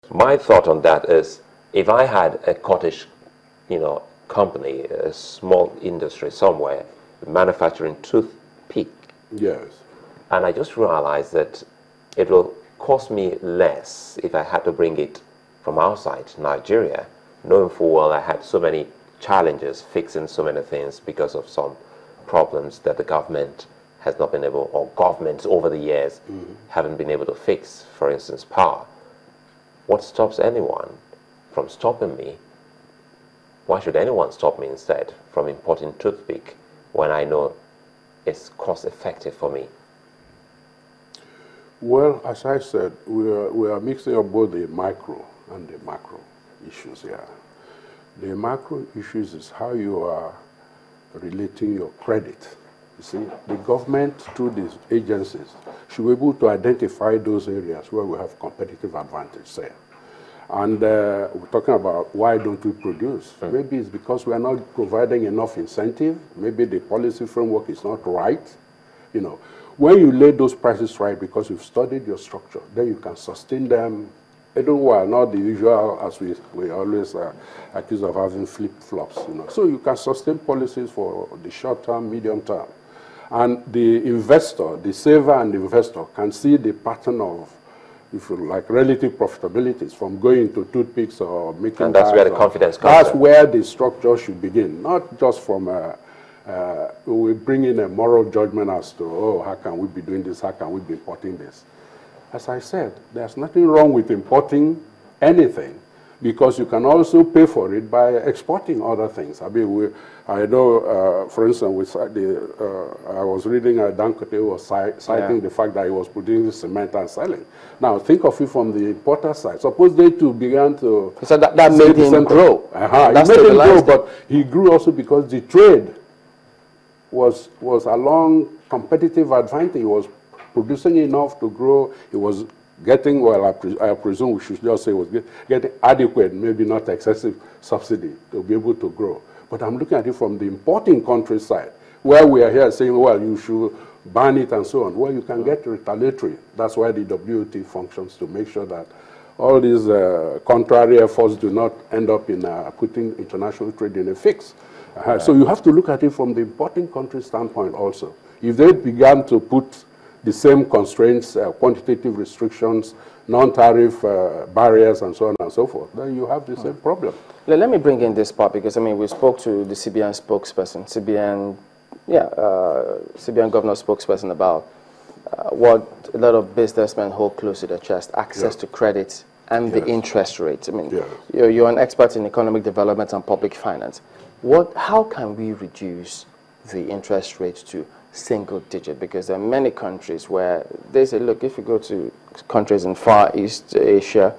My thought on that is, if I had a cottage, company, a small industry somewhere, manufacturing toothpick, Yes. and I just realized that it will cost me less if I had to bring it from outside Nigeria, knowing full well I had so many challenges fixing so many things because of some problems that the government has not been able, or governments over the years haven't been able to fix, for instance, power. What stops anyone from stopping me? Why should anyone stop me instead from importing toothpick when I know it's cost effective for me? Well, as I said, we are mixing up both the micro and the macro issues here. The macro issues is how you are relating your credit. You see, the government, through these agencies, should be able to identify those areas where we have competitive advantage, say. And we're talking about why don't we produce? Maybe it's because we are not providing enough incentive. Maybe the policy framework is not right. When you lay those prices right, because you've studied your structure, then you can sustain them. Not the usual, as we always accuse of having flip-flops. So you can sustain policies for the short term, medium term. And the investor, the saver and the investor can see the pattern of, if you like, relative profitabilities from going to toothpicks or making. And that's where the confidence comes. That's where the structure should begin, not just from we bring in a moral judgment as to, oh, how can we be doing this, how can we be importing this. As I said, there's nothing wrong with importing anything, because you can also pay for it by exporting other things. I mean, I know, for instance, I was reading Dangote was citing the fact that he was producing cement and selling. Now, think of it from the importer side. Suppose they too began to... So that made him grow. He made him grow, but he grew also because the trade was along competitive advantage. He was producing enough to grow. He was getting, well, I presume we should just say was getting adequate, maybe not excessive subsidy to be able to grow. But I'm looking at it from the importing country side, where we are here saying, well, you should ban it and so on. Well, you can get retaliatory. That's why the WTO functions, to make sure that all these contrary efforts do not end up in putting international trade in a fix. Right. So you have to look at it from the importing country standpoint also. If they began to put the same constraints, quantitative restrictions, non-tariff barriers, and so on and so forth, then you have the same problem. Let me bring in this part, because, I mean, we spoke to the CBN spokesperson, CBN governor spokesperson, about what a lot of businessmen hold close to their chest, access to credit and the interest rates. I mean, you're an expert in economic development and public finance. How can we reduce the interest rate to single digit? Because there are many countries where they say, look, if you go to countries in Far East Asia,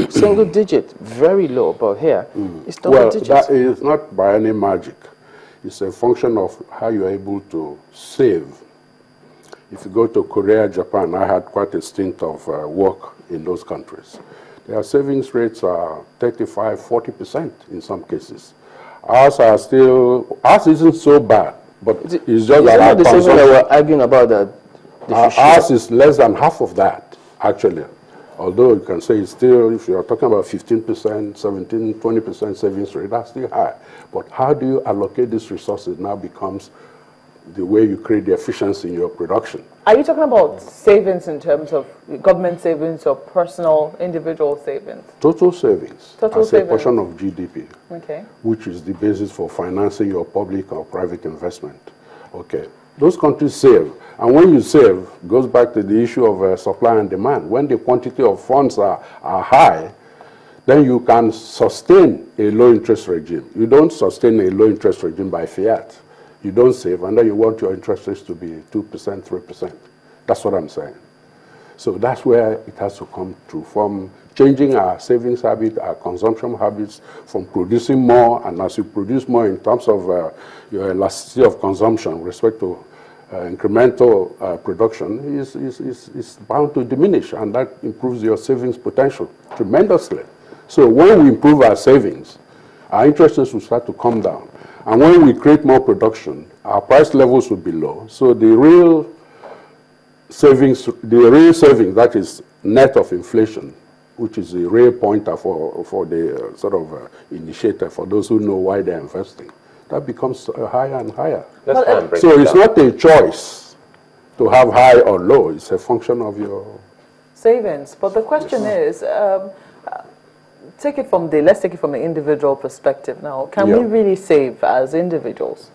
single digit, very low, but here it's double digit. Well, that is not by any magic. It's a function of how you're able to save. If you go to Korea, Japan, I had quite a stint of work in those countries. Their savings rates are 35, 40% in some cases. Ours isn't so bad, but it's just that our consumption. That we're arguing about that. Ours is less than half of that, actually. Although you can say it's still, if you're talking about 15%, 17, 20% savings rate, that's still high. But how do you allocate these resources now becomes the way you create the efficiency in your production. Are you talking about savings in terms of government savings or personal, individual savings? Total savings. Total as savings. A portion of GDP, okay, which is the basis for financing your public or private investment. Okay. Those countries save. And when you save, it goes back to the issue of supply and demand. When the quantity of funds are high, then you can sustain a low interest regime. You don't sustain a low interest regime by fiat. You don't save, and then you want your interest rates to be 2%, 3%. That's what I'm saying. So that's where it has to come through, from changing our savings habit, our consumption habits, from producing more, and as you produce more in terms of your elasticity of consumption with respect to incremental production is bound to diminish, and that improves your savings potential tremendously. So when we improve our savings, our interest rates will start to come down. And when we create more production, our price levels will be low. So the real savings, that is net of inflation, which is a ray pointer for the sort of initiator, for those who know why they're investing, that becomes higher and higher. So it's not a choice to have high or low. It's a function of your savings. But the question is, let's take it from the individual perspective now. Can we really save as individuals?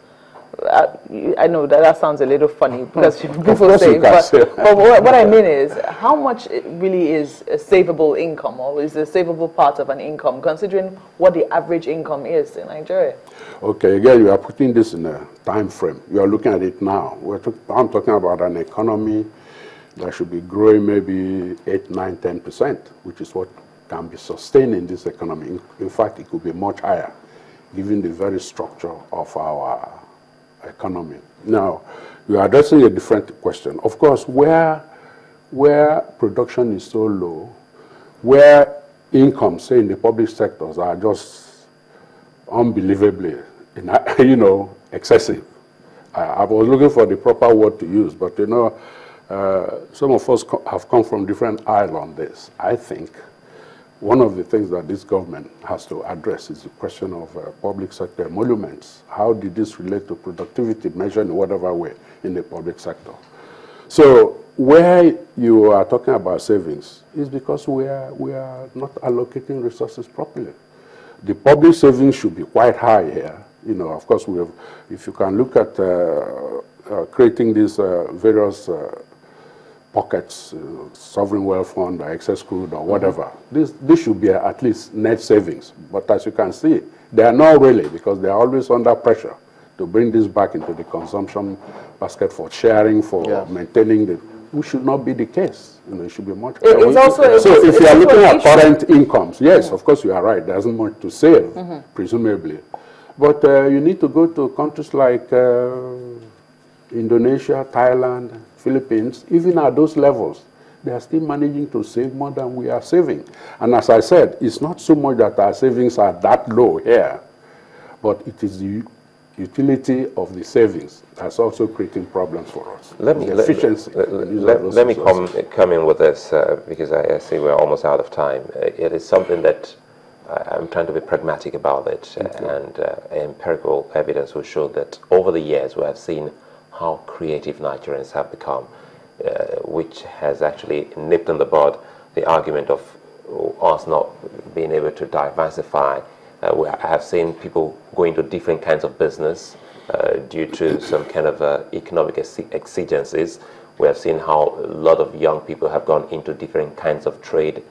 I know that sounds a little funny because people say, but what I mean is, how much really is a savable income, or is a savable part of an income, considering what the average income is in Nigeria? Okay, again, you are putting this in a time frame. You are looking at it now. I'm talking about an economy that should be growing maybe 8, 9, 10%, which is what can be sustained in this economy. In fact, it could be much higher, given the very structure of our economy. Now, you are addressing a different question. Of course, where production is so low, where incomes, say in the public sectors, are just unbelievably, excessive. I was looking for the proper word to use, but some of us have come from different aisles on this. I think one of the things that this government has to address is the question of public sector emoluments. How did this relate to productivity measured in whatever way in the public sector? So where you are talking about savings is because we are not allocating resources properly. The public savings should be quite high here. Of course, if you can look at creating these various pockets, sovereign wealth fund, or excess crude, or whatever. This should be at least net savings. But as you can see, they are not really, because they are always under pressure to bring this back into the consumption basket for sharing, for maintaining the. Which should not be the case. It should be much. So if you are looking at current incomes, yes, of course you are right. There isn't much to save, presumably. But you need to go to countries like Indonesia, Thailand, Philippines. Even at those levels, they are still managing to save more than we are saving. And as I said, it's not so much that our savings are that low here, but it is the utility of the savings that's also creating problems for us. Let me come in with this because I see we're almost out of time. It is something that I'm trying to be pragmatic about it, and empirical evidence will show that over the years we have seen how creative Nigerians have become, which has actually nipped in the bud the argument of us not being able to diversify. I have seen people go into different kinds of business due to some kind of economic exigencies. We have seen how a lot of young people have gone into different kinds of trade,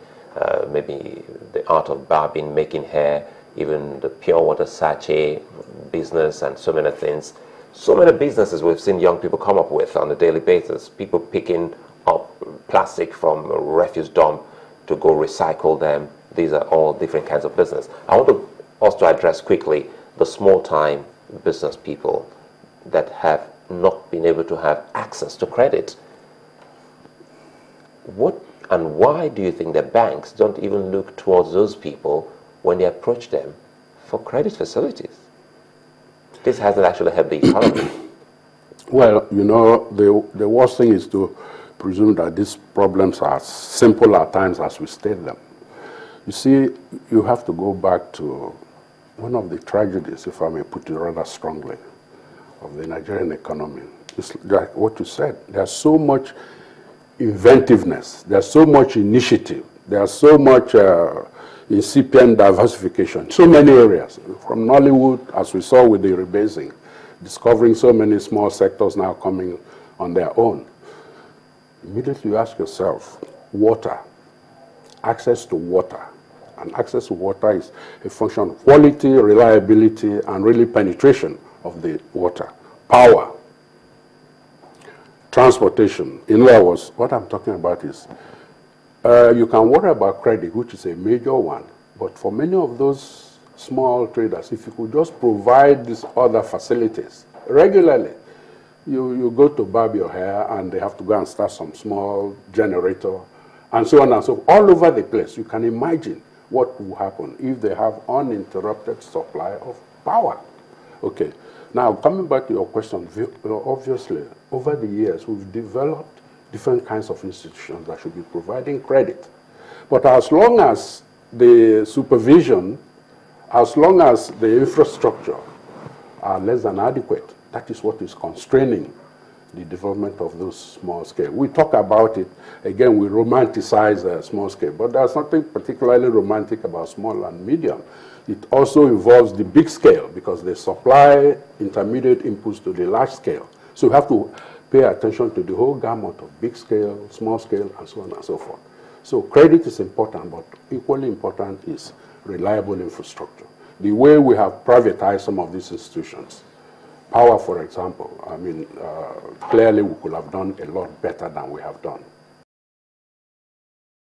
maybe the art of barbing, making hair, even the pure water sachet business, and so many things. So many businesses we've seen young people come up with on a daily basis. People picking up plastic from a refuse dump to go recycle them. These are all different kinds of business. I want us to address quickly the small-time business people that have not been able to have access to credit. What and why do you think the banks don't even look towards those people when they approach them for credit facilities? This hasn't actually helped the economy. Well, the worst thing is to presume that these problems are as simple at times as we state them. You see, you have to go back to one of the tragedies, if I may put it rather strongly, of the Nigerian economy. It's like what you said. There's so much inventiveness. There's so much initiative. There's so much incipient diversification. So many areas. From Nollywood, as we saw with the rebasing, discovering so many small sectors now coming on their own. Immediately you ask yourself, water, access to water. And access to water is a function of quality, reliability, and really penetration of the water. Power, transportation. In other words, what I'm talking about is you can worry about credit, which is a major one. But for many of those small traders, if you could just provide these other facilities regularly, you go to barb your hair and they have to go and start some small generator and so on and so forth. All over the place. You can imagine what will happen if they have uninterrupted supply of power. Okay. Now, coming back to your question, obviously, over the years, we've developed different kinds of institutions that should be providing credit. But as long as the supervision, as long as the infrastructure are less than adequate, that is what is constraining the development of those small scale. We talk about it, again, we romanticize small scale, but there's nothing particularly romantic about small and medium. It also involves the big scale because they supply intermediate inputs to the large scale. So you have to pay attention to the whole gamut of big scale, small scale, and so on and so forth. So credit is important, but equally important is reliable infrastructure. The way we have privatized some of these institutions, power, for example, I mean, clearly we could have done a lot better than we have done.